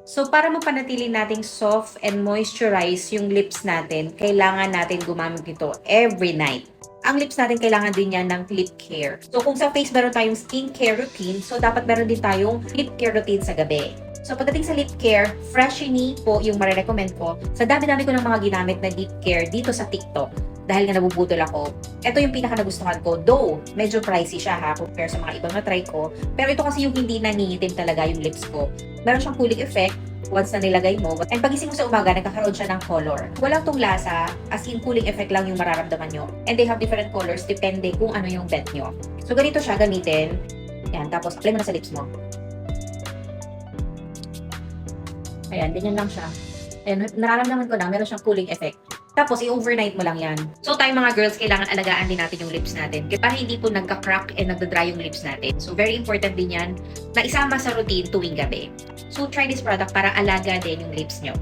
So, para mapanatili nating soft and moisturize yung lips natin, kailangan natin gumamit nito every night. Ang lips natin kailangan din yan ng lip care. So, kung sa face meron tayong skincare routine, so dapat meron din tayong lip care routine sa gabi. So, pagdating sa lip care, Freshini po yung marirecommend ko. Sa dami-dami ko ng mga ginamit na lip care dito sa TikTok, dahil nga nabubudol ako, ito yung pinaka nagustuhan ko. Though, medyo pricey siya ha, compare sa mga ibang na-try ko. Pero ito kasi yung hindi nangingitim talaga yung lips ko. Meron siyang cooling effect once na nilagay mo. And pagising mo sa umaga, nagkakaroon siya ng color. Walang tong lasa, as in cooling effect lang yung mararamdaman nyo. And they have different colors depende kung ano yung bet nyo. So, ganito siya gamitin. Yan, tapos apply mo na sa lips mo. Ayan, ganyan lang siya. Ayan, nararamdaman ko na, meron siyang cooling effect. Tapos, i-overnight mo lang yan. So, tayong mga girls, kailangan alagaan din natin yung lips natin. Para hindi po nagka-crack and nagda-dry yung lips natin. So, very important din yan na isama sa routine tuwing gabi. So, try this product para alaga din yung lips nyo.